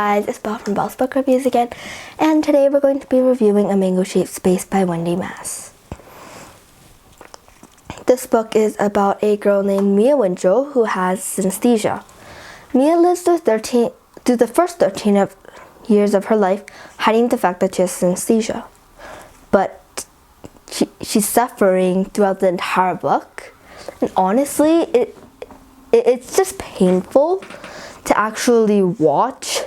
guys, it's Belle from Belle's Book Reviews again, and today we're going to be reviewing A Mango Shaped Space by Wendy Mass. This book is about a girl named Mia Winchell who has synesthesia. Mia lives through the first 13 years of her life hiding the fact that she has synesthesia. But she's suffering throughout the entire book, and honestly, it's just painful to actually watch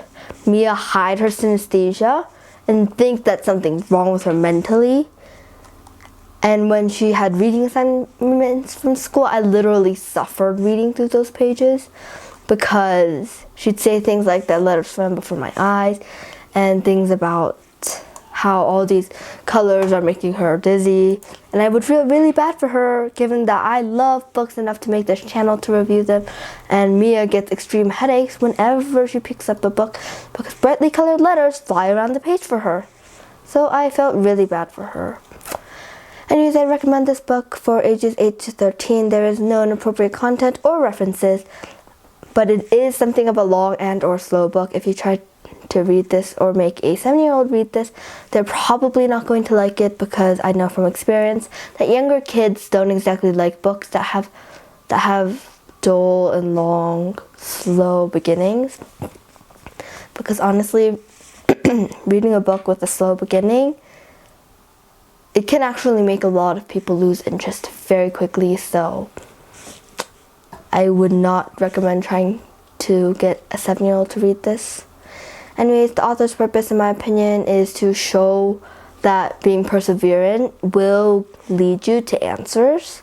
Mia hide her synesthesia and think that something's wrong with her mentally. And when she had reading assignments from school, I literally suffered reading through those pages because she'd say things like that letters swam before my eyes and things about how all these colors are making her dizzy, and I would feel really bad for her given that I love books enough to make this channel to review them, and Mia gets extreme headaches whenever she picks up a book because brightly colored letters fly around the page for her. So I felt really bad for her. Anyways, I recommend this book for ages 8 to 13. There is no inappropriate content or references, but it is something of a long and or slow book. If you try to read this or make a 7-year-old read this, they're probably not going to like it because I know from experience that younger kids don't exactly like books that have dull and long, slow beginnings. Because honestly, reading a book with a slow beginning, it can actually make a lot of people lose interest very quickly, so I would not recommend trying to get a 7-year-old to read this. Anyways, the author's purpose, in my opinion, is to show that being perseverant will lead you to answers.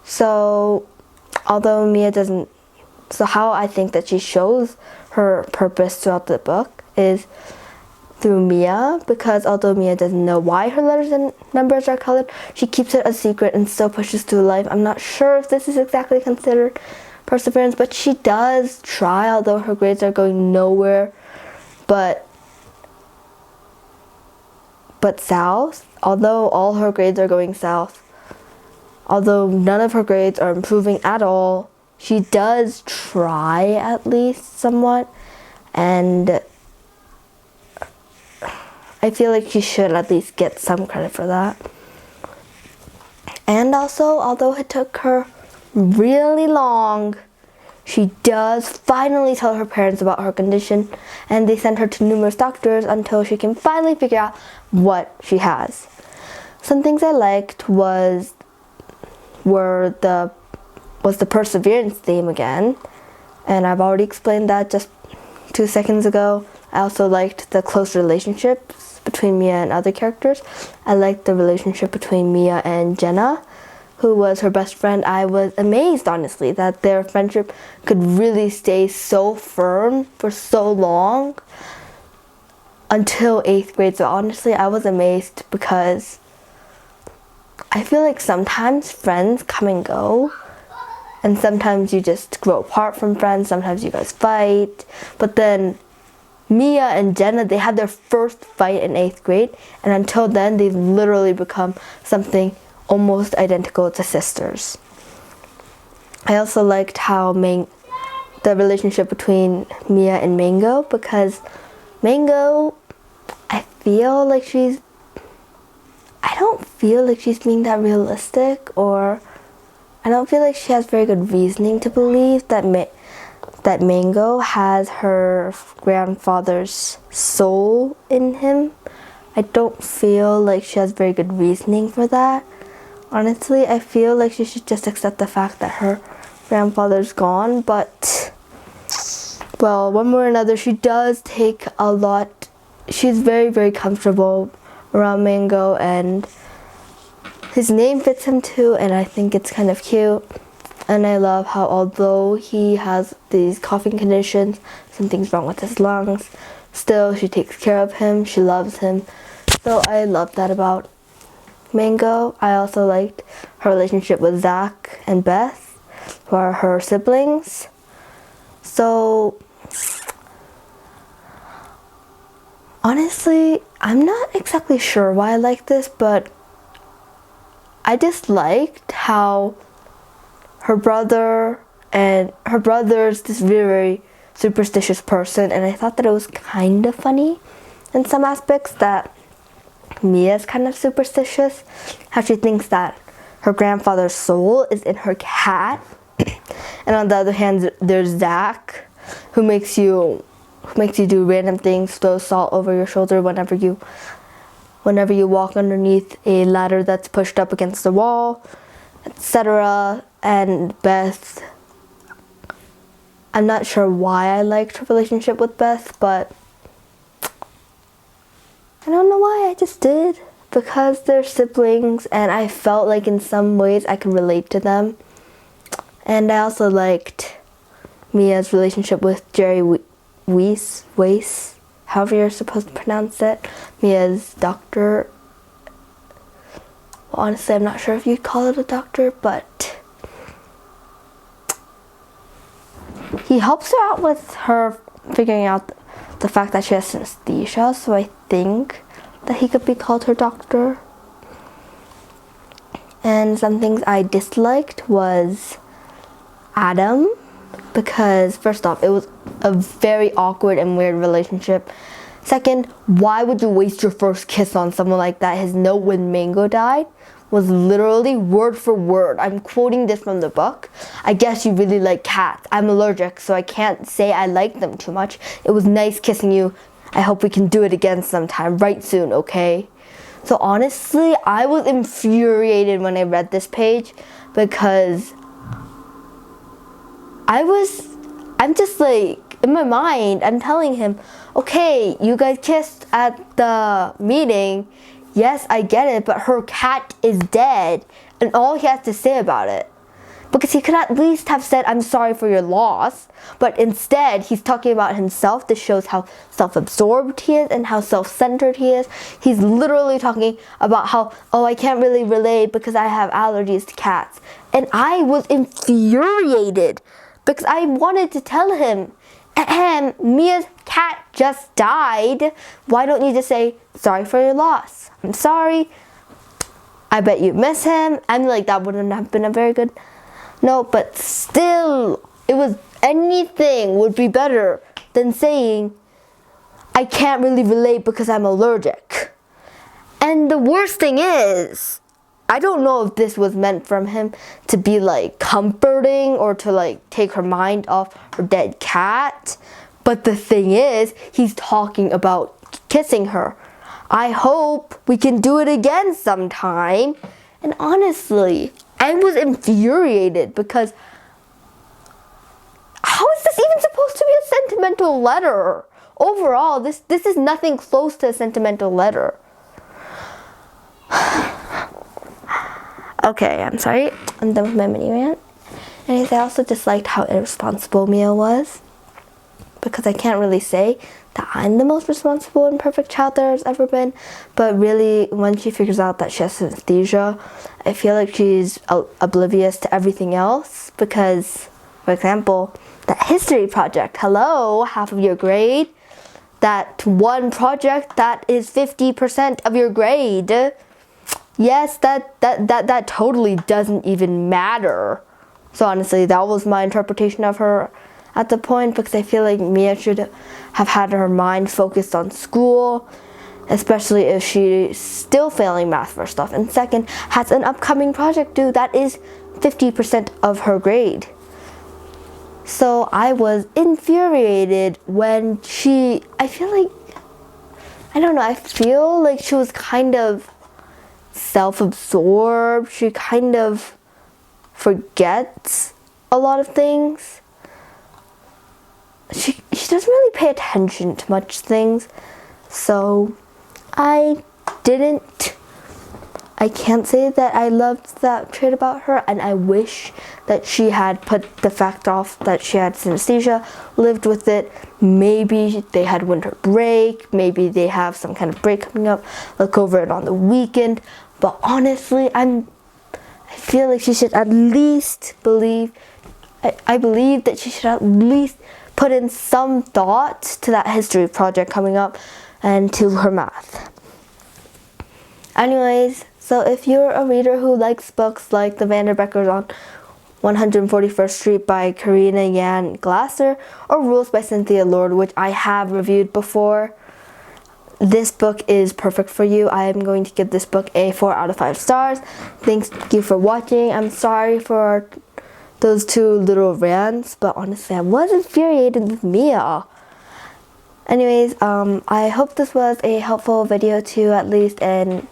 So, although Mia doesn't... So how I think that she shows her purpose throughout the book is through Mia, because although Mia doesn't know why her letters and numbers are colored, she keeps it a secret and still pushes through life. I'm not sure if this is exactly considered perseverance, but she does try, although her grades are going nowhere but south. Although all her grades are going south, although none of her grades are improving at all, she does try at least somewhat, and I feel like she should at least get some credit for that. And also, although it took her really long, she does finally tell her parents about her condition, and they send her to numerous doctors until she can finally figure out what she has. Some things I liked was the perseverance theme again, and I've already explained that just 2 seconds ago. I also liked the close relationships between Mia and other characters. I liked the relationship between Mia and Jenna, who was her best friend. I was amazed, honestly, that their friendship could really stay so firm for so long until 8th grade. So honestly, I was amazed because I feel like sometimes friends come and go, and sometimes you just grow apart from friends, sometimes you guys fight, but then Mia and Jenna, they had their first fight in 8th grade, and until then, they've literally become something almost identical to sisters. I also liked how the relationship between Mia and Mango, because Mango, I don't feel like she's being that realistic, or I don't feel like she has very good reasoning to believe that Mango has her grandfather's soul in him. I don't feel like she has very good reasoning for that. Honestly, I feel like she should just accept the fact that her grandfather's gone, but, well, one way or another, she does take a lot. She's very, very comfortable around Mango, and his name fits him too, and I think it's kind of cute. And I love how, although he has these coughing conditions, something's wrong with his lungs, still she takes care of him, she loves him. So I love that about Mango. I also liked her relationship with Zach and Beth, who are her siblings. So honestly, I'm not exactly sure why I like this, but I just liked how her brother's this very superstitious person, and I thought that it was kind of funny in some aspects that Mia's kind of superstitious, how she thinks that her grandfather's soul is in her cat. And on the other hand, there's Zach, who makes you do random things, throw salt over your shoulder whenever you walk underneath a ladder that's pushed up against the wall, etc. And Beth, I'm not sure why I liked her relationship with Beth, but I don't know why, I just did. Because they're siblings, and I felt like in some ways I could relate to them. And I also liked Mia's relationship with Jerry Weiss, however you're supposed to pronounce it. Mia's doctor. Well, honestly, I'm not sure if you'd call it a doctor, but he helps her out with her figuring out the fact that she has synesthesia, so I think that he could be called her doctor. And some things I disliked was Adam, because first off, it was a very awkward and weird relationship. Second, why would you waste your first kiss on someone like that? His note when Mango died was literally word for word. I'm quoting this from the book. I guess you really like cats. I'm allergic, so I can't say I like them too much. It was nice kissing you. I hope we can do it again sometime, right soon, okay? So honestly, I was infuriated when I read this page, because I'm just like, in my mind, I'm telling him, okay, you guys kissed at the meeting. Yes, I get it, but her cat is dead, and all he has to say about it. Because he could at least have said, I'm sorry for your loss, but instead he's talking about himself. This shows how self-absorbed he is and how self-centered he is. He's literally talking about how, oh, I can't really relate because I have allergies to cats. And I was infuriated because I wanted to tell him, Mia's cat just died. Why don't you just say, sorry for your loss? I'm sorry. I bet you miss him. I'm like, that wouldn't have been a very good note, but still, anything would be better than saying, I can't really relate because I'm allergic. And the worst thing is, I don't know if this was meant from him to be like comforting or to like take her mind off her dead cat. But the thing is, he's talking about kissing her. I hope we can do it again sometime. And honestly, I was infuriated because how is this even supposed to be a sentimental letter? Overall, this is nothing close to a sentimental letter. Okay, I'm sorry. I'm done with my mini rant. And I also disliked how irresponsible Mia was, because I can't really say that I'm the most responsible and perfect child there has ever been, but really, when she figures out that she has synesthesia, I feel like she's oblivious to everything else, because, for example, that history project, hello, half of your grade, that one project that is 50% of your grade, yes, that totally doesn't even matter. So honestly, that was my interpretation of her at the point, because I feel like Mia should have had her mind focused on school, especially if she's still failing math first off, and second, has an upcoming project due that is 50% of her grade. So I was infuriated when I feel like she was kind of self-absorbed. She kind of forgets a lot of things. She doesn't really pay attention to much things, so I can't say that I loved that trait about her, and I wish that she had put the fact off that she had synesthesia, lived with it. Maybe they had winter break, maybe they have some kind of break coming up, look over it on the weekend, but honestly, I feel like she should at least I believe that she should at least put in some thought to that history project coming up and to her math. Anyways, so if you're a reader who likes books like the Vanderbeckers on 141st Street by Karina Yan Glasser, or Rules by Cynthia Lord, which I have reviewed before. This book is perfect for you. I am going to give this book a 4 out of 5 stars. Thank you for watching. I'm sorry for those 2 little rants, but honestly, I was infuriated with Mia. Anyways, I hope this was a helpful video to you at least, and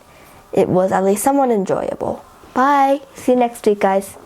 it was at least somewhat enjoyable. Bye! See you next week, guys.